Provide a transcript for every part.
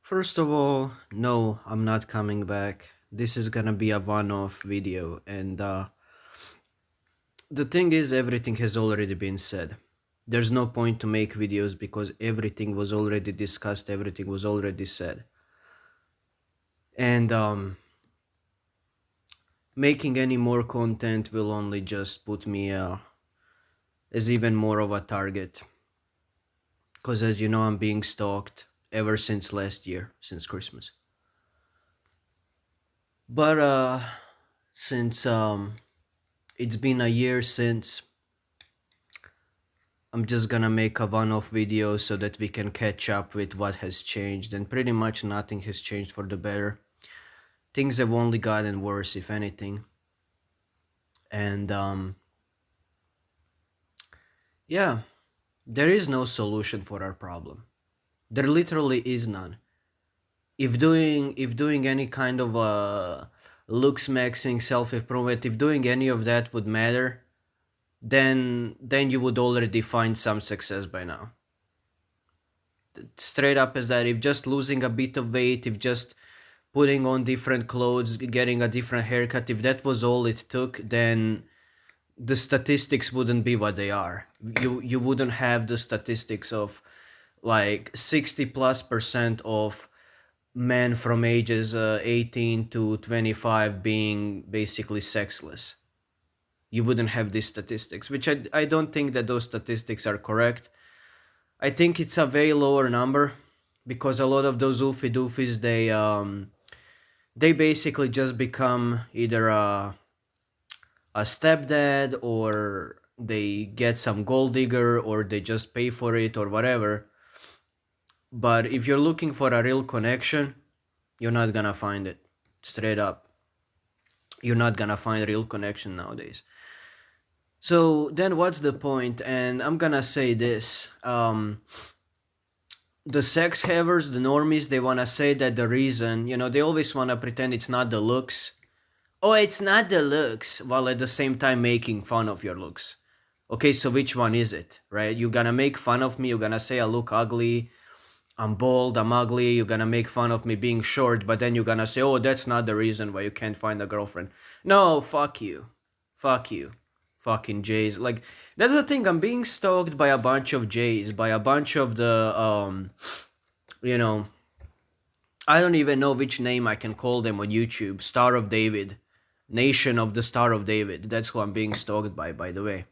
First of all, no, I'm not coming back. This is gonna be a one-off video, and the thing is, everything has already been said. There's no point to make videos because everything was already discussed, everything was already said. And making any more content will only just put me as even more of a target. Because as you know, I'm being stalked ever since last year, since Christmas. But since it's been a year since, I'm just gonna make a one-off video so that we can catch up with what has changed, and pretty much nothing has changed for the better. Things have only gotten worse, if anything. And yeah, there is no solution for our problem. There literally is none. If doing any kind of looks maxing, self-improvement, if doing any of that would matter, then you would already find some success by now. Straight up as that, if just losing a bit of weight, if just putting on different clothes, getting a different haircut, if that was all it took, then the statistics wouldn't be what they are. You wouldn't have the statistics of like 60+% of men from ages 18 to 25 being basically sexless. You wouldn't have these statistics, which I don't think that those statistics are correct. I think it's a way lower number because a lot of those oofy doofies, they basically just become either a stepdad, or they get some gold digger, or they just pay for it or whatever. But if you're looking for a real connection, you're not gonna find it. Straight up, you're not gonna find real connection nowadays. So then what's the point? And I'm gonna say this. The sex havers, the normies, they wanna say that the reason, they always wanna pretend it's not the looks. Oh, it's not the looks, while at the same time making fun of your looks. Okay, so which one is it, right? You're gonna make fun of me, you're gonna say I look ugly, I'm bald, I'm ugly, you're gonna make fun of me being short, but then you're gonna say, oh, that's not the reason why you can't find a girlfriend. No, fuck you. Fuck you. Fucking Jays. Like, that's the thing, I'm being stalked by a bunch of Jays, by a bunch of the, you know, I don't even know which name I can call them on YouTube. Star of David. Nation of the Star of David. That's who I'm being stalked by the way.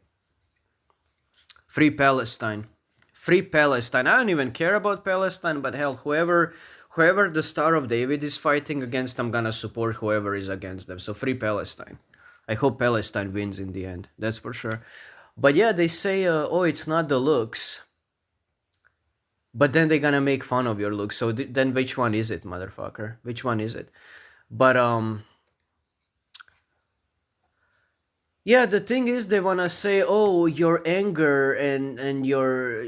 Free Palestine. Free Palestine. I don't even care about Palestine, but hell, whoever the Star of David is fighting against, I'm gonna support whoever is against them. So free Palestine. I hope Palestine wins in the end. That's for sure. But yeah, they say, oh, it's not the looks. But then they're gonna make fun of your looks. So then which one is it, motherfucker? Which one is it? But yeah, the thing is, they wanna say, "Oh, your anger and your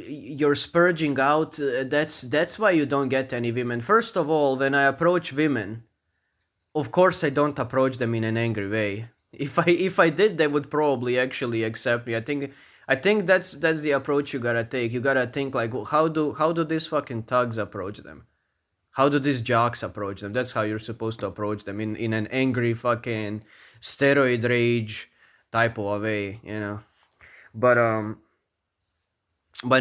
spurging out. That's why you don't get any women." First of all, when I approach women, of course I don't approach them in an angry way. If I did, they would probably actually accept me. I think that's the approach you gotta take. You gotta think like, how do these fucking thugs approach them? How do these jocks approach them? That's how you're supposed to approach them, in an angry fucking steroid rage type of a way. But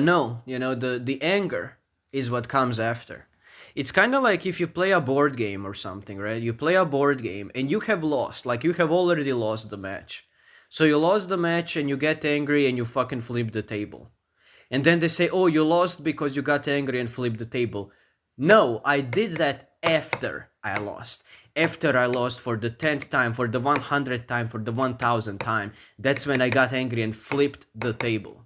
no, the anger is what comes after. It's kind of like if you play a board game or something, right? You play a board game and you have lost, like you have already lost the match. So you lost the match and you get angry and you fucking flip the table. And then they say, "Oh, you lost because you got angry and flipped the table." No, I did that after I lost. After I lost for the 10th time, for the 100th time, for the 1000th time. That's when I got angry and flipped the table.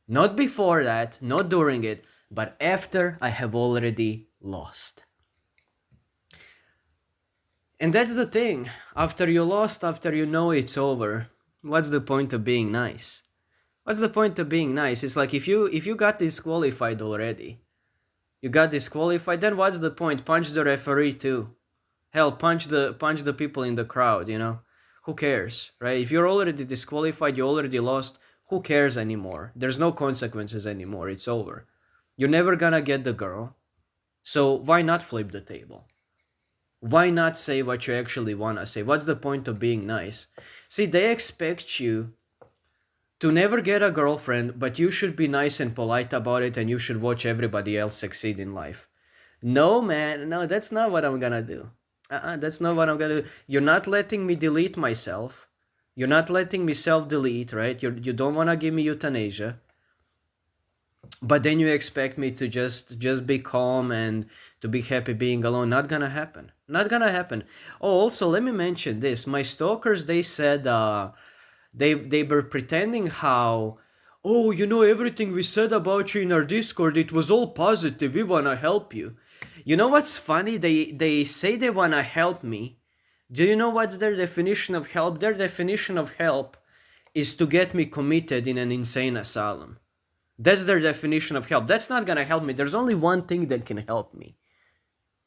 Not before that, not during it, but after I have already lost. And that's the thing. After you lost, after you know it's over, what's the point of being nice? What's the point of being nice? It's like if you got disqualified already, you got disqualified, then what's the point? Punch the referee too. Hell, punch the people in the crowd. Who cares, right? If you're already disqualified, you already lost, who cares anymore? There's no consequences anymore. It's over. You're never gonna get the girl. So why not flip the table? Why not say what you actually want to say? What's the point of being nice? See, they expect you to never get a girlfriend, but you should be nice and polite about it and you should watch everybody else succeed in life. No, man, no, that's not what I'm gonna do. That's not what I'm gonna do. You're not letting me delete myself. You're not letting me self delete, right? You don't wanna give me euthanasia, but then you expect me to just be calm and to be happy being alone. Not gonna happen. Not gonna happen. Oh, also, let me mention this. My stalkers, they said, they were pretending how, oh, everything we said about you in our Discord, it was all positive, we wanna help you. You know what's funny? They say they wanna help me. Do you know what's their definition of help? Their definition of help is to get me committed in an insane asylum. That's their definition of help. That's not gonna help me. There's only one thing that can help me.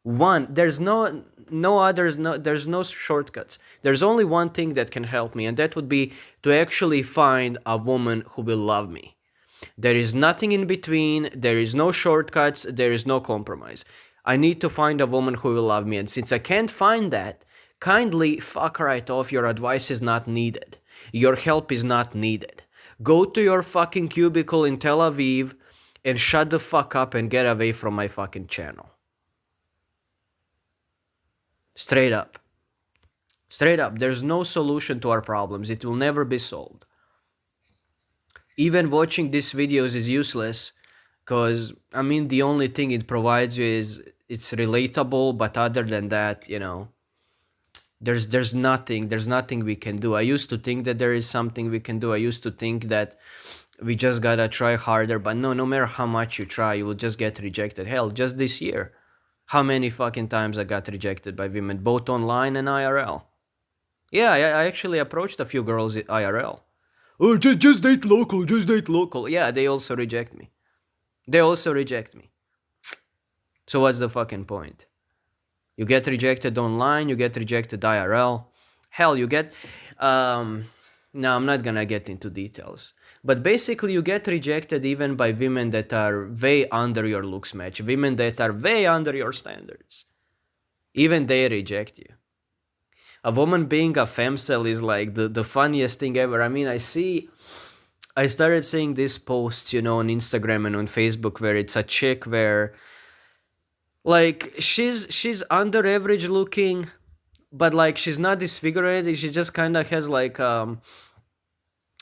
One, there's no others, no, there's no shortcuts. There's only one thing that can help me, and that would be to actually find a woman who will love me. There is nothing in between, there is no shortcuts, there is no compromise. I need to find a woman who will love me, and since I can't find that, kindly fuck right off. Your advice is not needed. Your help is not needed. Go to your fucking cubicle in Tel Aviv and shut the fuck up and get away from my fucking channel. Straight up. Straight up. There's no solution to our problems. It will never be solved. Even watching these videos is useless because, I mean, the only thing it provides you is it's relatable, but other than that, there's nothing we can do. I used to think that there is something we can do. I used to think that we just gotta try harder, but no matter how much you try, you will just get rejected. Hell, just this year, how many fucking times I got rejected by women, both online and IRL. Yeah, I actually approached a few girls at IRL. Oh, just date local, just date local. Yeah, they also reject me. So what's the fucking point? You get rejected online, you get rejected IRL. Hell, you get... No, I'm not gonna get into details. But basically, you get rejected even by women that are way under your looks match. Women that are way under your standards. Even they reject you. A woman being a femcel is like the funniest thing ever. I mean, I started seeing these posts, on Instagram and on Facebook where it's a chick where, like, she's under average looking, but like she's not disfigured. She just kind of has like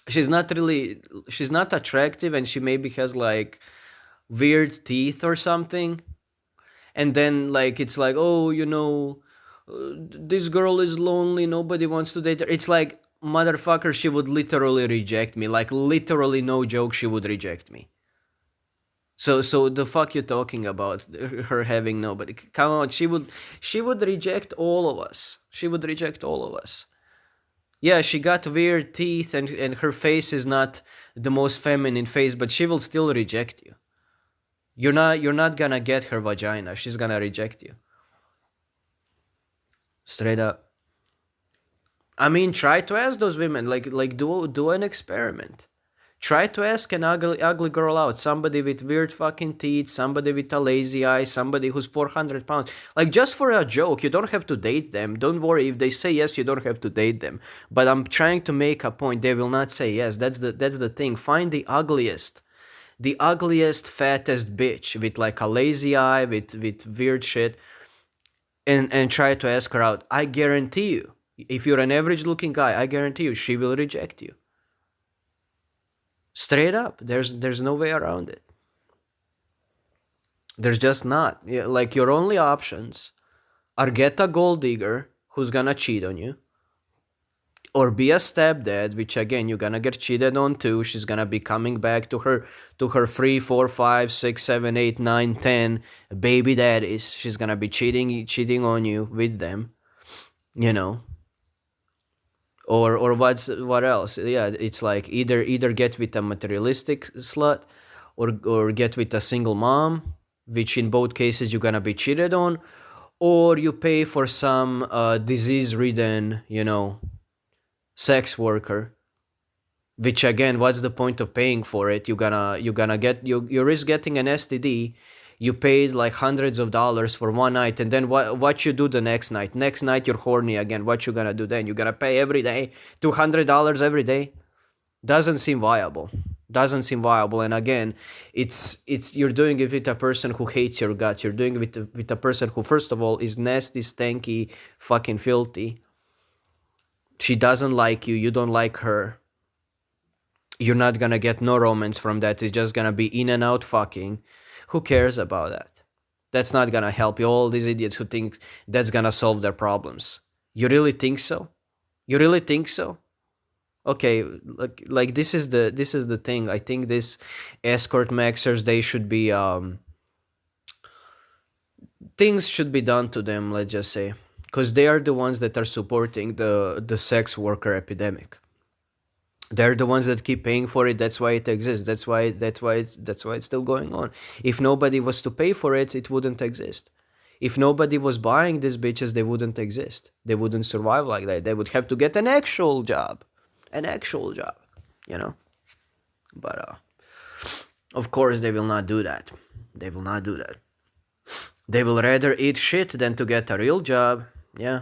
she's not attractive, and she maybe has like weird teeth or something. And then like it's like, oh, this girl is lonely, nobody wants to date her. It's like, motherfucker, she would literally reject me. Like, literally, no joke, she would reject me. So the fuck you talking about her having nobody? Come on, she would reject all of us. She would reject all of us. Yeah, she got weird teeth and her face is not the most feminine face, but she will still reject you. You're not gonna get her vagina. She's gonna reject you. Straight up. I mean, try to ask those women, like do an experiment. Try to ask an ugly girl out, somebody with weird fucking teeth, somebody with a lazy eye, somebody who's 400 pounds. Like, just for a joke, you don't have to date them. Don't worry, if they say yes, you don't have to date them. But I'm trying to make a point, they will not say yes. That's the thing. Find the ugliest, fattest bitch with like a lazy eye, with weird shit, and try to ask her out. I guarantee you, if you're an average looking guy, I guarantee you she will reject you. Straight up. There's no way around it. There's just not. Yeah, like, your only options are get a gold digger who's gonna cheat on you, or be a stepdad, which again you're gonna get cheated on too. She's gonna be coming back to her 3, 4, 5, 6, 7, 8, 9, 10 baby daddies. She's gonna be cheating on you with them, or what else? Yeah, it's like either get with a materialistic slut, or get with a single mom, which in both cases you're gonna be cheated on, or you pay for some disease-ridden, sex worker. Which again, what's the point of paying for it? You risk getting an STD. You paid like hundreds of dollars for one night, and then what you do the next night? Next night you're horny again. What you gonna do then? You gotta pay every day $200 every day? Doesn't seem viable. Doesn't seem viable. And again, it's you're doing it with a person who hates your guts. You're doing it with a person who, first of all, is nasty, stanky, fucking filthy. She doesn't like you. You don't like her. You're not gonna get no romance from that. It's just gonna be in and out fucking. Who cares about that? That's not gonna help you. All these idiots who think that's gonna solve their problems. You really think so? You really think so? Okay, like this is the thing. I think this escort maxers, they should be things should be done to them, let's just say, because they are the ones that are supporting the sex worker epidemic. They're the ones that keep paying for it. That's why it exists. That's why it's still going on. If nobody was to pay for it, it wouldn't exist. If nobody was buying these bitches, they wouldn't exist. They wouldn't survive like that. They would have to get an actual job. An actual job, you know? But of course they will not do that. They will not do that. They will rather eat shit than to get a real job. Yeah.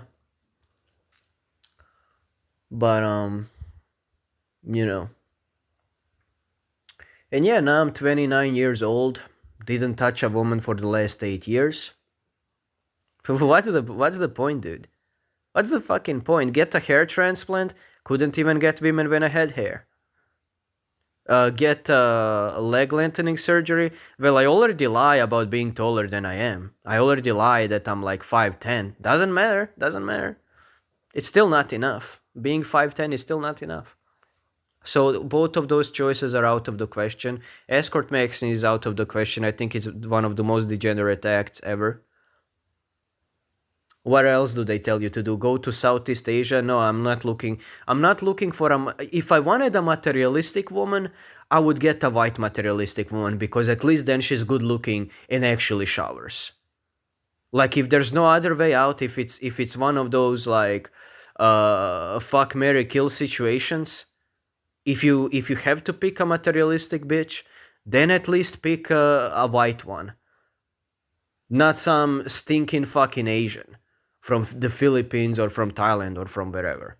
But you know. And yeah, now I'm 29 years old. Didn't touch a woman for the last 8 years. What's the point, dude? What's the fucking point? Get a hair transplant? Couldn't even get women when I had hair. Get leg lengthening surgery? Well, I already lie about being taller than I am. I already lie that I'm like 5'10". Doesn't matter. Doesn't matter. It's still not enough. Being 5'10" is still not enough. So both of those choices are out of the question. Escort maxing is out of the question. I think it's one of the most degenerate acts ever. What else do they tell you to do? Go to Southeast Asia? No, I'm not looking for if I wanted a materialistic woman, I would get a white materialistic woman, because at least then she's good looking and actually showers. Like, if there's no other way out, if it's one of those like fuck, marry, kill situations, if you have to pick a materialistic bitch, then at least pick a white one. Not some stinking fucking Asian from the Philippines or from Thailand or from wherever.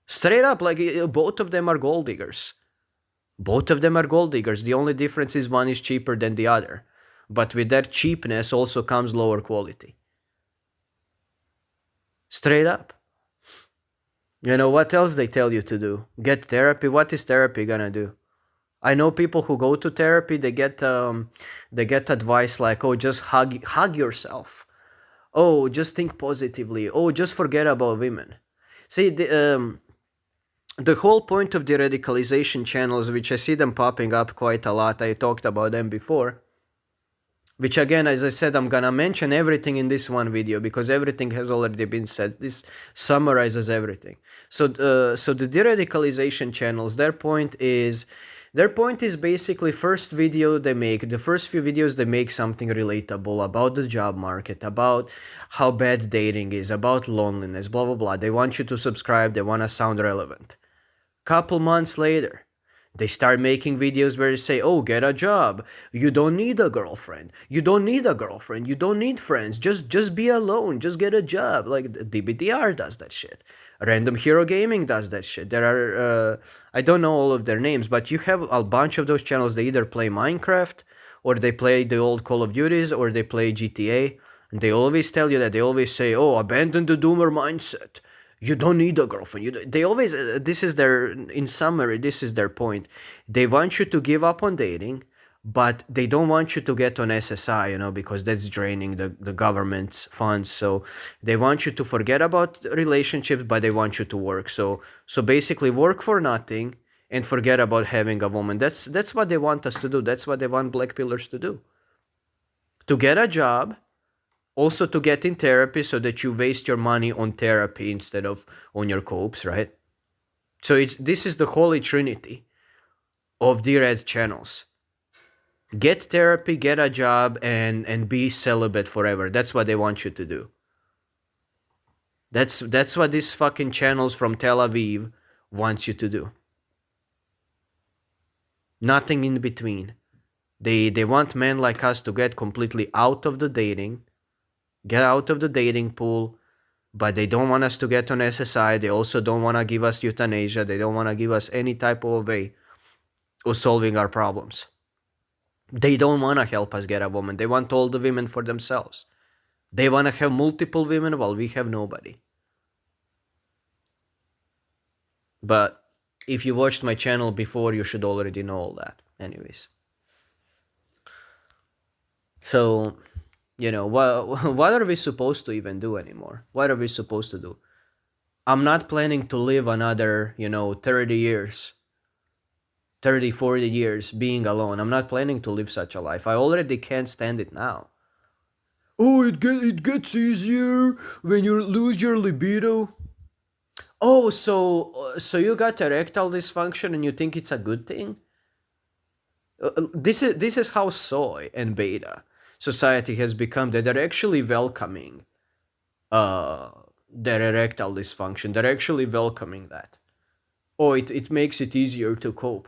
Straight up, like, both of them are gold diggers. Both of them are gold diggers. The only difference is one is cheaper than the other. But with that cheapness also comes lower quality. Straight up. You know, what else they tell you to do? Get therapy? What is therapy gonna do? I know people who go to therapy, they get advice like, oh, just hug yourself. Oh, just think positively. Oh, just forget about women. See, the whole point of the radicalization channels, which I see them popping up quite a lot, I talked about them before, which again, as I said, I'm gonna mention everything in this one video because everything has already been said. This summarizes everything. So the de-radicalization channels, their point is basically, first video they make, the first few videos they make something relatable about the job market, about how bad dating is, about loneliness, blah blah blah. They want you to subscribe, they want to sound relevant. Couple months later, they start making videos where they say, oh, get a job. You don't need a girlfriend. You don't need a girlfriend. You don't need friends. Just be alone. Just get a job. Like, DBDR does that shit. Random Hero Gaming does that shit. There are, I don't know all of their names, but you have a bunch of those channels. They either play Minecraft, or they play the old Call of Duties, or they play GTA. And they always tell you that. They always say, oh, abandon the doomer mindset. You don't need a girlfriend. They always, this is their, in summary, this is their point. They want you to give up on dating, but they don't want you to get on SSI, because that's draining the government's funds. So they want you to forget about relationships, but they want you to work. So basically, work for nothing and forget about having a woman. That's what they want us to do. That's what they want black pillars to do. To get a job, also to get in therapy so that you waste your money on therapy instead of on your copes, right? So this is the holy trinity of the red channels. Get therapy, get a job, and be celibate forever. That's what they want you to do. That's what these fucking channels from Tel Aviv wants you to do. Nothing in between. They want men like us to get completely out of the dating, get out of the dating pool, but they don't want us to get on SSI. They also don't want to give us euthanasia. They don't want to give us any type of way of solving our problems. They don't want to help us get a woman. They want all the women for themselves. They want to have multiple women while we have nobody. But if you watched my channel before, you should already know all that. Anyways. So, what are we supposed to even do anymore? What are we supposed to do? I'm not planning to live another, 30 years, 30, 40 years being alone. I'm not planning to live such a life. I already can't stand it now. Oh, it gets easier when you lose your libido. Oh, so you got erectile dysfunction and you think it's a good thing? This is how soy and beta society has become, that they're actually welcoming their erectile dysfunction. They're actually welcoming that. Oh, it makes it easier to cope.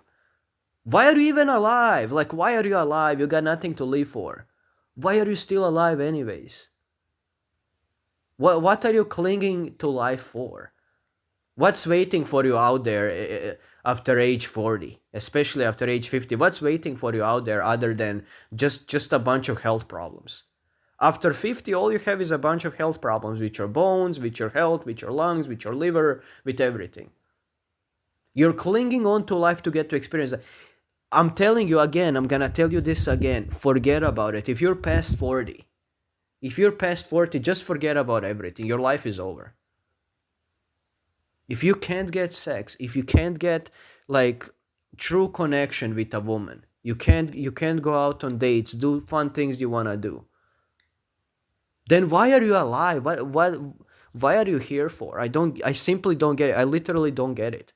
Why are you even alive? Like, why are you alive? You got nothing to live for. Why are you still alive anyways? What are you clinging to life for? What's waiting for you out there after age 40, especially after age 50? What's waiting for you out there other than just a bunch of health problems? After 50, all you have is a bunch of health problems with your bones, with your health, with your lungs, with your liver, with everything. You're clinging on to life to get to experience that. I'm telling you again, I'm gonna tell you this again, forget about it. If you're past 40, just forget about everything. Your life is over. If you can't get sex, if you can't get like true connection with a woman, you can't go out on dates, do fun things you wanna do. Then why are you alive? Why are you here for? I simply don't get it. I literally don't get it.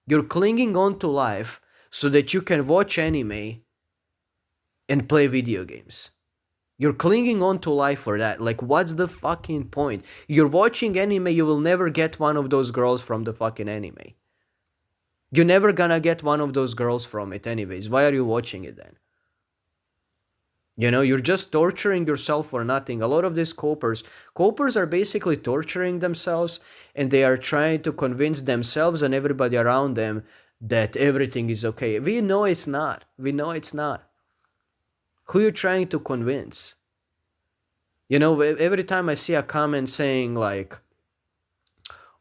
You're clinging on to life so that you can watch anime and play video games. You're clinging on to life for that. Like, what's the fucking point? You're watching anime, you will never get one of those girls from the fucking anime. You're never gonna get one of those girls from it anyways. Why are you watching it then? You're just torturing yourself for nothing. A lot of these copers are basically torturing themselves, and they are trying to convince themselves and everybody around them that everything is okay. We know it's not. Who you trying to convince? Every time I see a comment saying like,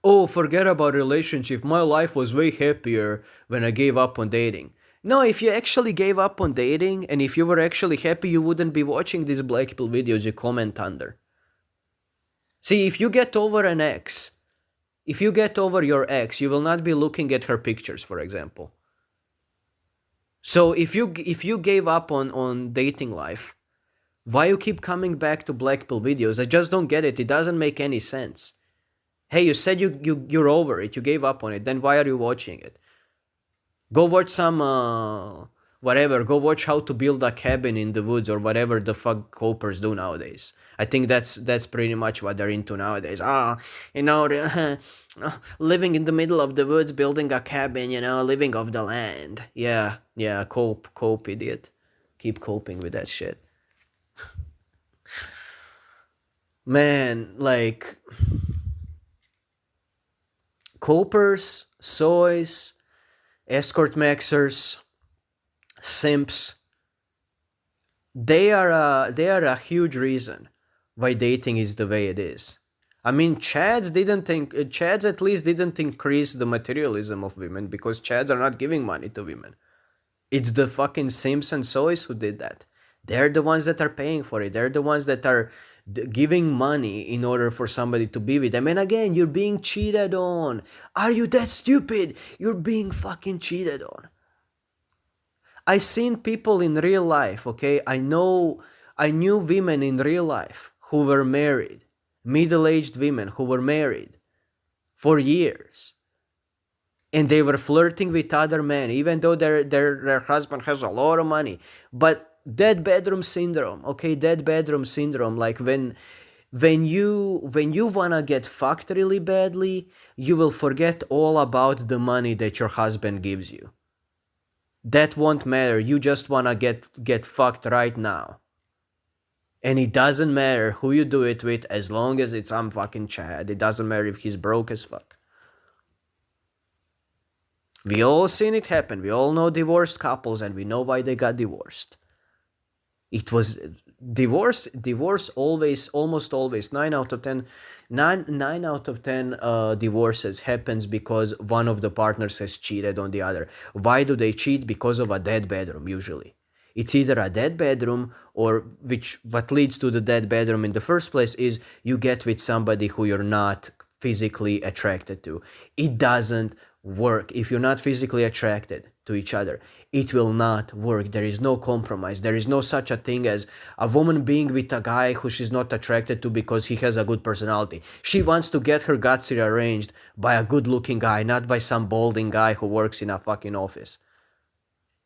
oh, forget about relationship, my life was way happier when I gave up on dating. No, if you actually gave up on dating and if you were actually happy, you wouldn't be watching these black pill videos you comment under. See, if you get over an ex, if you get over your ex, you will not be looking at her pictures, for example. So if you gave up on dating life, why you keep coming back to black pill videos? I just don't get it. It doesn't make any sense. Hey, you said you're over it. You gave up on it. Then why are you watching it? Go watch some whatever. Go watch how to build a cabin in the woods or whatever the fuck copers do nowadays. I think that's pretty much what they're into nowadays. Living in the middle of the woods, building a cabin. Living off the land. Yeah. Cope, idiot. Keep coping with that shit. Man, like copers, soys, escort maxers, simps, they are a huge reason why dating is the way it is. I mean, Chads at least didn't increase the materialism of women, because Chads are not giving money to women. It's the fucking simps and soys who did that. They're the ones that are paying for it. They're the ones that are giving money in order for somebody to be with them. And again, you're being cheated on. Are you that stupid? You're being fucking cheated on. I seen people in real life, okay? I knew women in real life who were married, middle-aged women who were married for years. And they were flirting with other men, even though their husband has a lot of money. But dead bedroom syndrome, okay? Dead bedroom syndrome. Like when you wanna get fucked really badly, you will forget all about the money that your husband gives you. That won't matter. You just wanna get fucked right now. And it doesn't matter who you do it with, as long as it's some fucking Chad. It doesn't matter if he's broke as fuck. We all seen it happen. We all know divorced couples, and we know why they got divorced. It was divorce always, almost always, 9 out of 10 divorces happens because one of the partners has cheated on the other. Why do they cheat? Because of a dead bedroom, usually. It's either a dead bedroom, or what leads to the dead bedroom in the first place is you get with somebody who you're not physically attracted to. It doesn't work. If you're not physically attracted to each other, it will not work. There is no compromise. There is no such a thing as a woman being with a guy who she's not attracted to because he has a good personality. She wants to get her guts rearranged by a good looking guy, not by some balding guy who works in a fucking office.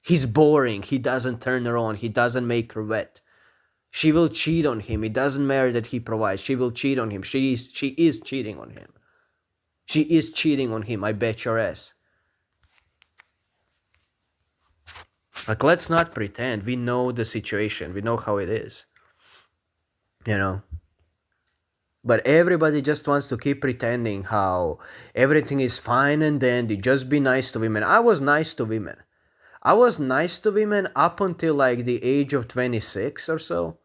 He's boring. He doesn't turn her on. He doesn't make her wet. She will cheat on him. It doesn't matter that he provides. She will cheat on him. She is cheating on him. She is cheating on him, I bet your ass. Like, let's not pretend. We know the situation. We know how it is. You know? But everybody just wants to keep pretending how everything is fine and dandy. Just be nice to women. I was nice to women. I was nice to women up until like the age of 26 or so.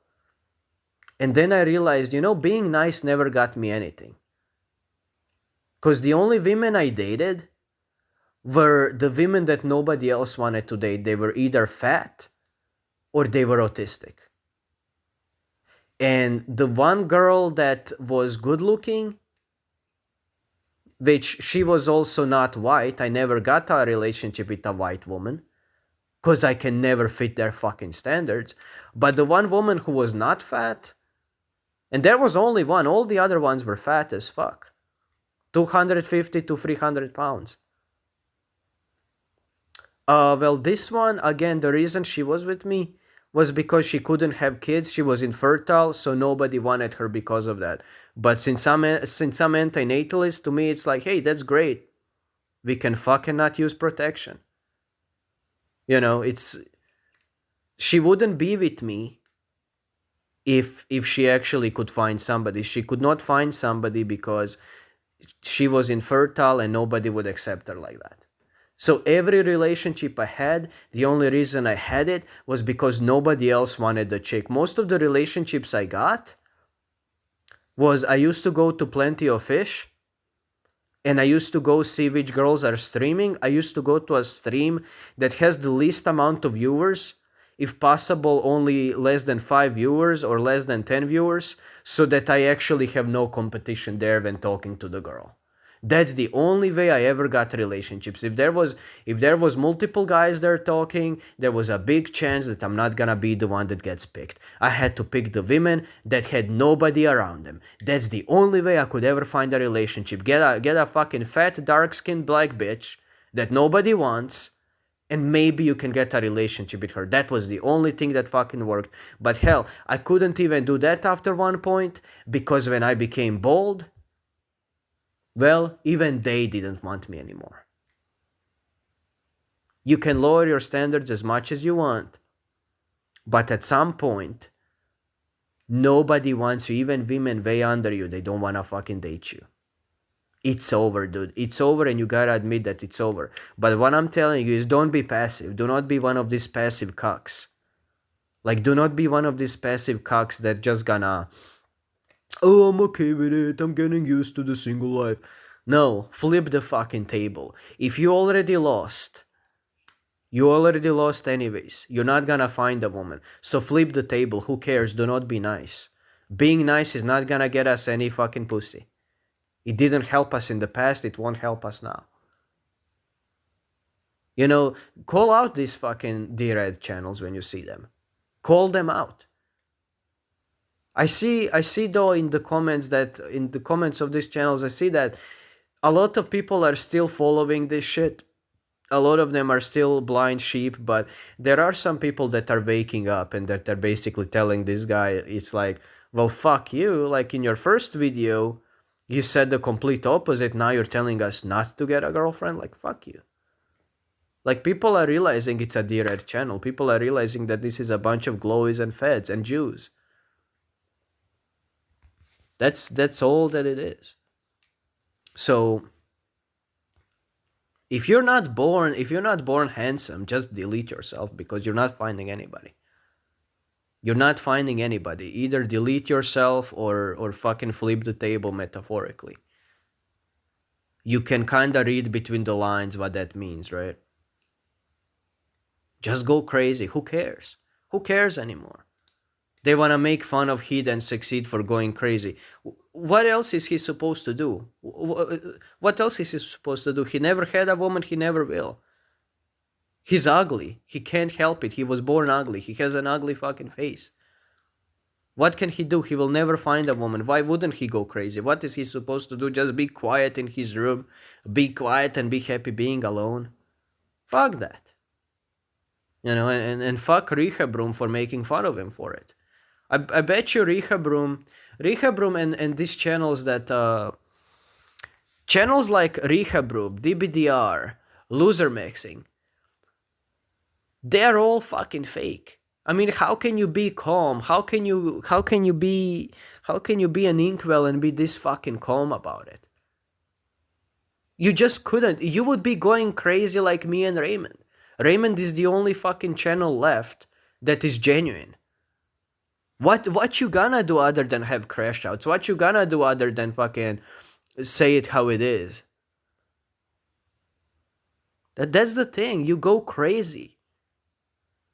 And then I realized, being nice never got me anything. Because the only women I dated were the women that nobody else wanted to date. They were either fat or they were autistic. And the one girl that was good looking, which she was also not white, I never got a relationship with a white woman because I can never fit their fucking standards. But the one woman who was not fat, and there was only one, all the other ones were fat as fuck. 250 to 300 pounds. Well, this one, again, the reason she was with me was because she couldn't have kids. She was infertile, so nobody wanted her because of that. But since I'm antinatalist, to me, it's like, hey, that's great. We can fucking not use protection. She wouldn't be with me if she actually could find somebody. She could not find somebody because she was infertile and nobody would accept her like that. So every relationship I had, the only reason I had it was because nobody else wanted the chick. Most of the relationships I got was I used to go to Plenty of Fish and I used to go see which girls are streaming. I used to go to a stream that has the least amount of viewers, if possible only less than 5 viewers or less than 10 viewers, so that I actually have no competition there when talking to the girl. That's the only way I ever got relationships. If there was multiple guys there talking, there was a big chance that I'm not gonna be the one that gets picked. I had to pick the women that had nobody around them. That's the only way I could ever find a relationship. Get a fucking fat, dark-skinned black bitch that nobody wants, and maybe you can get a relationship with her. That was the only thing that fucking worked. But hell, I couldn't even do that after one point, because when I became bald, well, even they didn't want me anymore. You can lower your standards as much as you want, but at some point, nobody wants you. Even women way under you, they don't want to fucking date you. It's over, dude. It's over, and you gotta admit that it's over. But what I'm telling you is, don't be passive. Do not be one of these passive cucks. Like, do not be one of these passive cucks that just gonna, oh, I'm okay with it, I'm getting used to the single life. No, flip the fucking table. If you already lost anyways. You're not gonna find a woman. So flip the table. Who cares? Do not be nice. Being nice is not gonna get us any fucking pussy. It didn't help us in the past, it won't help us now. Call out these fucking D-Red channels when you see them. Call them out. I see though in the comments of these channels, I see that a lot of people are still following this shit. A lot of them are still blind sheep, but there are some people that are waking up and that are basically telling this guy, it's like, well, fuck you. Like, in your first video, you said the complete opposite. Now you're telling us not to get a girlfriend? Like, fuck you. Like, people are realizing it's a D-Red channel. People are realizing that this is a bunch of glowies and feds and Jews. That's all that it is. So if you're not born handsome, just delete yourself, because you're not finding anybody. You're not finding anybody. Either delete yourself or fucking flip the table metaphorically. You can kind of read between the lines what that means, right? Just go crazy. Who cares? Who cares anymore? They want to make fun of Heat and succeed for going crazy. What else is he supposed to do? What else is he supposed to do? He never had a woman, he never will. He's ugly. He can't help it. He was born ugly. He has an ugly fucking face. What can he do? He will never find a woman. Why wouldn't he go crazy? What is he supposed to do? Just be quiet in his room, be quiet and be happy being alone? Fuck that. And fuck Rehabroom for making fun of him for it. I bet you Rehabroom and these channels that channels like Rehabroom, DBDR, Loser Mixing, they're all fucking fake. I mean, how can you be calm? How can you be an inkwell and be this fucking calm about it? You just couldn't. You would be going crazy like me and Raymond. Raymond is the only fucking channel left that is genuine. What you gonna do other than have crash outs? What you gonna do other than fucking say it how it is? That's the thing. You go crazy.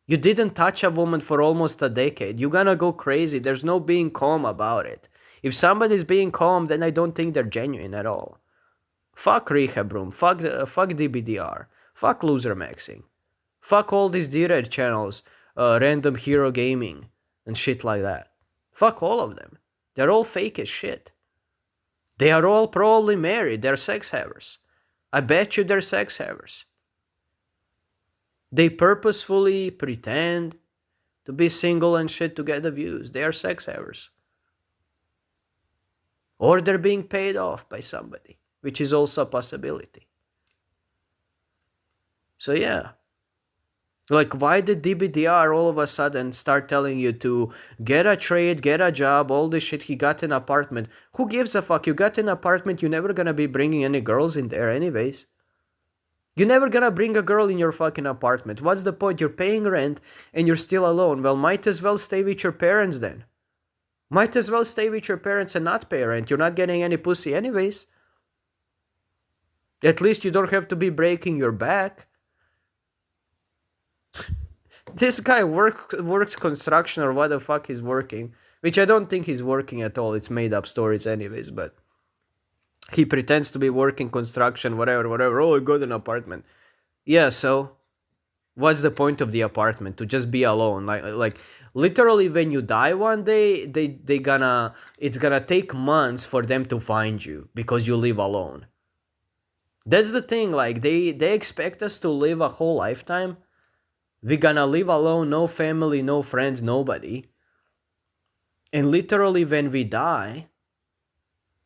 You didn't touch a woman for almost a decade. You're gonna go crazy. There's no being calm about it. If somebody's being calm, then I don't think they're genuine at all. Fuck Rehabroom. Fuck DBDR. Fuck Loser Maxing. Fuck all these D-Red channels, Random Hero Gaming, and shit like that. Fuck all of them. They're all fake as shit. They are all probably married. They're sex havers. I bet you they're sex havers. They purposefully pretend to be single and shit to get the views. They are sex havers. Or they're being paid off by somebody, which is also a possibility. So yeah. Like, why did DBDR all of a sudden start telling you to get a trade, get a job, all this shit? He got an apartment. Who gives a fuck? You got an apartment, you're never gonna be bringing any girls in there anyways. You're never gonna bring a girl in your fucking apartment. What's the point? You're paying rent and you're still alone. Well, might as well stay with your parents then. Might as well stay with your parents and not pay rent. You're not getting any pussy anyways. At least you don't have to be breaking your back. This guy works construction or what the fuck he's working. Which I don't think he's working at all. It's made up stories anyways, but he pretends to be working construction, whatever. Oh, I got an apartment. Yeah, so what's the point of the apartment? To just be alone. Like literally when you die one day, it's gonna take months for them to find you because you live alone. That's the thing, like they expect us to live a whole lifetime. We're gonna live alone, no family, no friends, nobody. And literally when we die,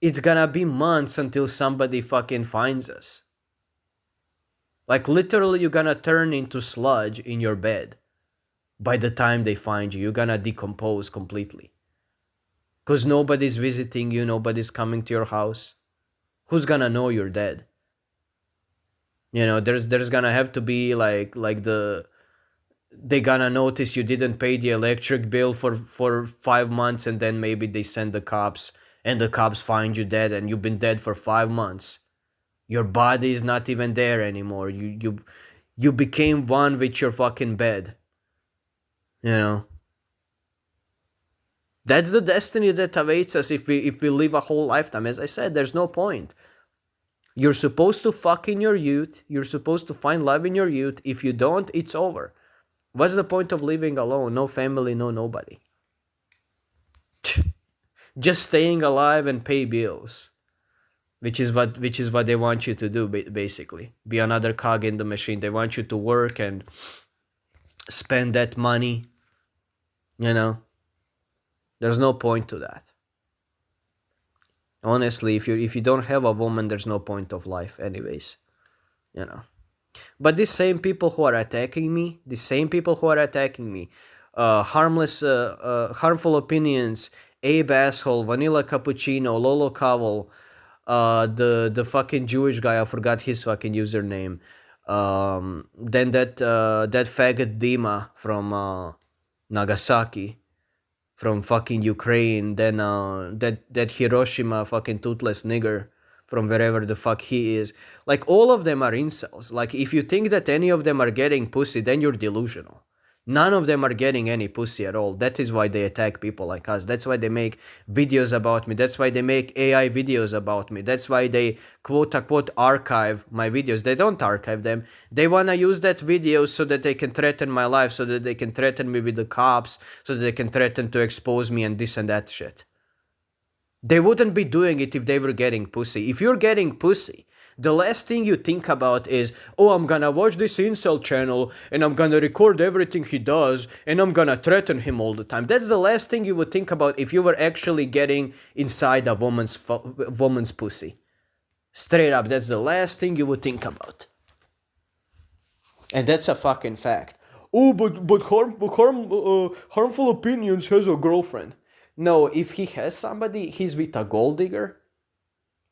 it's gonna be months until somebody fucking finds us. Like literally you're gonna turn into sludge in your bed. By the time they find you, you're gonna decompose completely. Cause nobody's visiting you, nobody's coming to your house. Who's gonna know you're dead? There's gonna have to be like they gonna notice you didn't pay the electric bill for 5 months, and then maybe they send the cops, and the cops find you dead, and you've been dead for 5 months. Your body is not even there anymore. You became one with your fucking bed. That's the destiny that awaits us if we live a whole lifetime. As I said, there's no point. You're supposed to fuck in your youth. You're supposed to find love in your youth. If you don't, it's over. What's the point of living alone? No family, no nobody. Just staying alive and pay bills. Which is what they want you to do, basically. Be another cog in the machine. They want you to work and spend that money. There's no point to that. Honestly, if you don't have a woman, there's no point of life anyways. But these same people who are attacking me, harmful opinions, Abe Asshole, Vanilla Cappuccino, Lolo Cowell, the fucking Jewish guy, I forgot his fucking username. Then that faggot Dima from Nagasaki, from fucking Ukraine, then that Hiroshima fucking toothless nigger from wherever the fuck he is. Like all of them are incels. Like if you think that any of them are getting pussy, then you're delusional. None of them are getting any pussy at all. That is why they attack people like us. That's why they make videos about me. That's why they make AI videos about me. That's why they quote unquote archive my videos. They don't archive them. They want to use that video so that they can threaten my life, so that they can threaten me with the cops, so that they can threaten to expose me and this and that shit. They wouldn't be doing it if they were getting pussy. If you're getting pussy, the last thing you think about is, oh, I'm gonna watch this incel channel and I'm gonna record everything he does and I'm gonna threaten him all the time. That's the last thing you would think about if you were actually getting inside a woman's pussy. Straight up, that's the last thing you would think about. And that's a fucking fact. Oh, but harmful opinions has a girlfriend. No, if he has somebody, he's with a gold digger.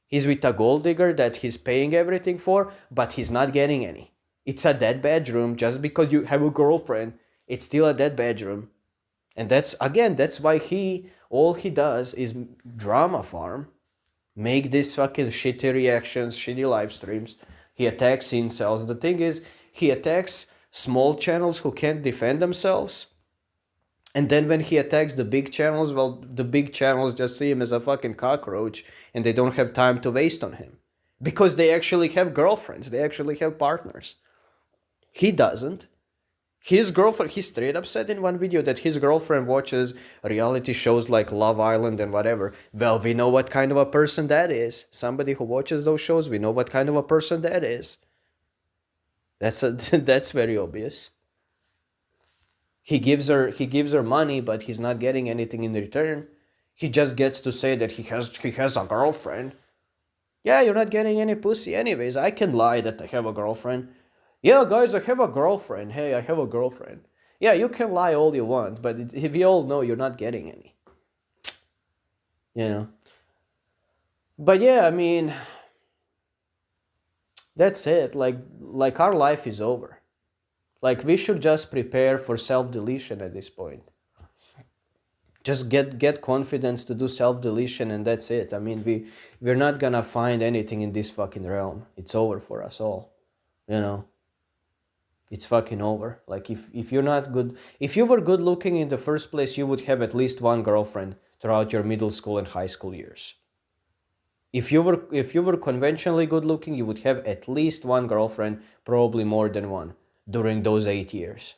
He's with a gold digger that he's paying everything for, but he's not getting any. It's a dead bedroom. Just because you have a girlfriend, it's still a dead bedroom. And that's why all he does is drama farm, make these fucking shitty reactions, shitty live streams. He attacks incels. The thing is, he attacks small channels who can't defend themselves. And then when he attacks the big channels, well, the big channels just see him as a fucking cockroach and they don't have time to waste on him. Because they actually have girlfriends, they actually have partners. He doesn't. His girlfriend, he straight up said in one video that his girlfriend watches reality shows like Love Island and whatever. Well, we know what kind of a person that is. Somebody who watches those shows, we know what kind of a person that is. That's very obvious. He gives her money, but he's not getting anything in return. He just gets to say that he has a girlfriend. Yeah, you're not getting any pussy anyways. I can lie that I have a girlfriend. Yeah, guys, I have a girlfriend. Hey, I have a girlfriend. Yeah, you can lie all you want, but if we all know you're not getting any. You know. But yeah, I mean, that's it. Like our life is over. Like we should just prepare for self-deletion at this point. Just get confidence to do self-deletion and that's it. I mean, we're not gonna find anything in this fucking realm. It's over for us all. You know. It's fucking over. Like if you're not good, if you were good looking in the first place, you would have at least one girlfriend throughout your middle school and high school years. If you were conventionally good looking, you would have at least one girlfriend, probably more than one, during those 8 years.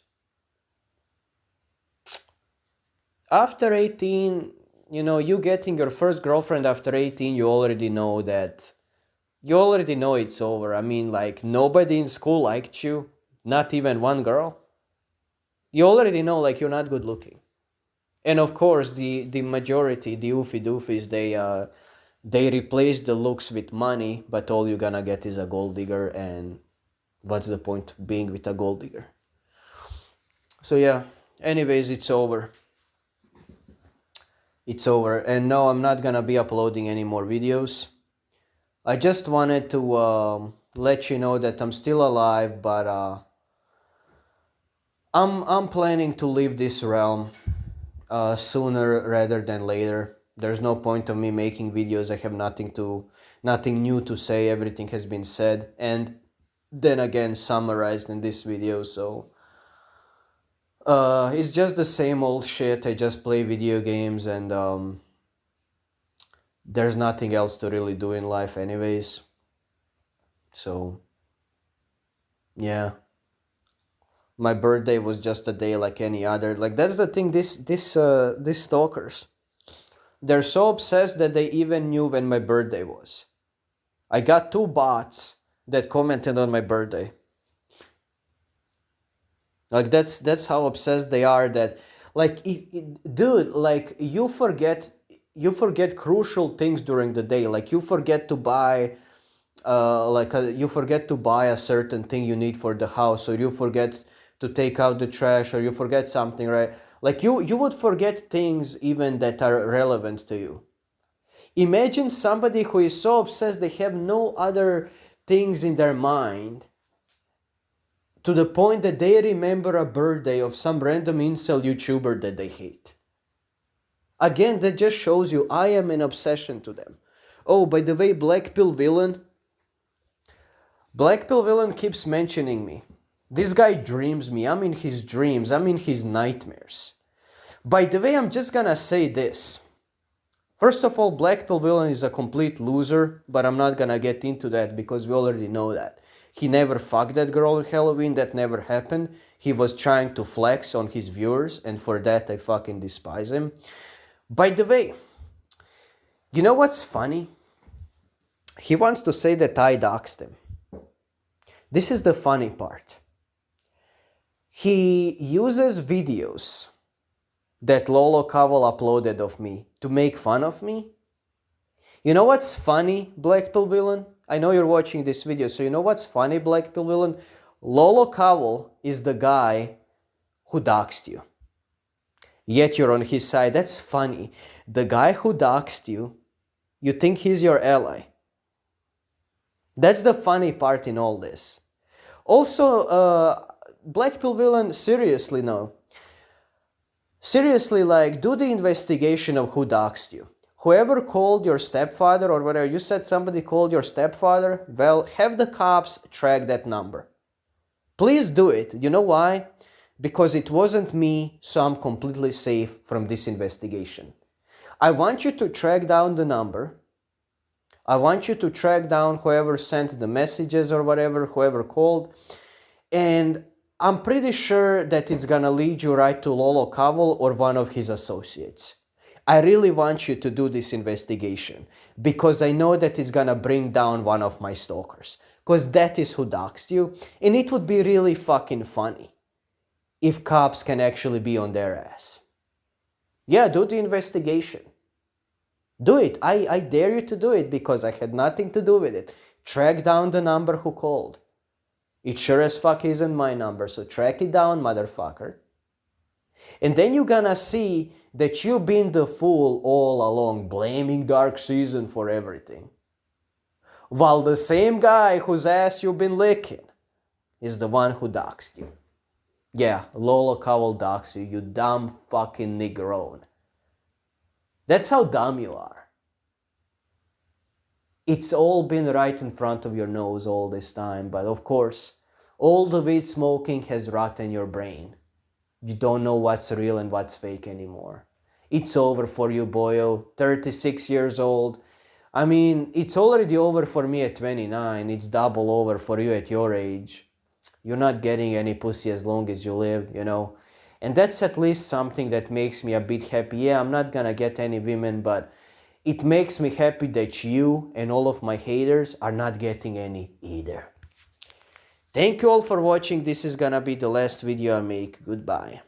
After 18, you getting your first girlfriend after 18, you already know it's over. I mean, like, nobody in school liked you, not even one girl. You already know, like, you're not good looking. And of course, the majority, the oofy doofies, they replace the looks with money, but all you're gonna get is a gold digger, and what's the point of being with a gold digger? So yeah, anyways, it's over. It's over. And no, I'm not gonna be uploading any more videos. I just wanted to let you know that I'm still alive, but I'm planning to leave this realm sooner rather than later. There's no point of me making videos. I have nothing new to say. Everything has been said and then again summarized in this video. So it's just the same old shit. I just play video games and there's nothing else to really do in life anyways. So yeah, my birthday was just a day like any other. Like that's the thing, these stalkers, they're so obsessed that they even knew when my birthday was. I got 2 bots that commented on my birthday. Like that's how obsessed they are. That like dude, like you forget crucial things during the day. Like you forget to buy you forget to buy a certain thing you need for the house, or you forget to take out the trash, or you forget something, right? Like you would forget things even that are relevant to you. Imagine somebody who is so obsessed they have no other things in their mind, to the point that they remember a birthday of some random incel YouTuber that they hate. Again, that just shows you I am an obsession to them. Oh, by the way, Black Pill Villain keeps mentioning me. This guy dreams me. I'm in his dreams. I'm in his nightmares. By the way, I'm just gonna say this. First of all, Black Pill Villain is a complete loser, but I'm not gonna get into that because we already know that. He never fucked that girl on Halloween. That never happened. He was trying to flex on his viewers, and for that I fucking despise him. By the way, you know what's funny? He wants to say that I doxed him. This is the funny part. He uses videos that Lolo Caval uploaded of me to make fun of me. You know what's funny, Black Pill Villain? I know you're watching this video, so you know what's funny, Black Pill Villain? Lolo Caval is the guy who doxed you. Yet you're on his side. That's funny. The guy who doxed you, you think he's your ally. That's the funny part in all this. Also, Black Pill Villain, seriously, no. Seriously, like, do the investigation of who doxed you. Whoever called your stepfather, or whatever, you said somebody called your stepfather, well, have the cops track that number. Please do it. You know why? Because it wasn't me, so I'm completely safe from this investigation. I want you to track down the number. I want you to track down whoever sent the messages or whatever, whoever called. And I'm pretty sure that it's gonna lead you right to Lolo Caval or one of his associates. I really want you to do this investigation because I know that it's gonna bring down one of my stalkers. Because that is who doxed you. And it would be really fucking funny if cops can actually be on their ass. Yeah, do the investigation. Do it. I dare you to do it because I had nothing to do with it. Track down the number who called. It sure as fuck isn't my number, so track it down, motherfucker. And then you're gonna see that you've been the fool all along, blaming Dark Season for everything. While the same guy whose ass you've been licking is the one who doxed you. Yeah, Lolo Caval doxed you, you dumb fucking Negron. That's how dumb you are. It's all been right in front of your nose all this time, but of course, all the weed smoking has rotten your brain. You don't know what's real and what's fake anymore. It's over for you, boyo. 36 years old. I mean, it's already over for me at 29. It's double over for you at your age. You're not getting any pussy as long as you live, you know. And that's at least something that makes me a bit happy. Yeah, I'm not gonna get any women, but it makes me happy that you and all of my haters are not getting any either. Thank you all for watching. This is gonna be the last video I make. Goodbye.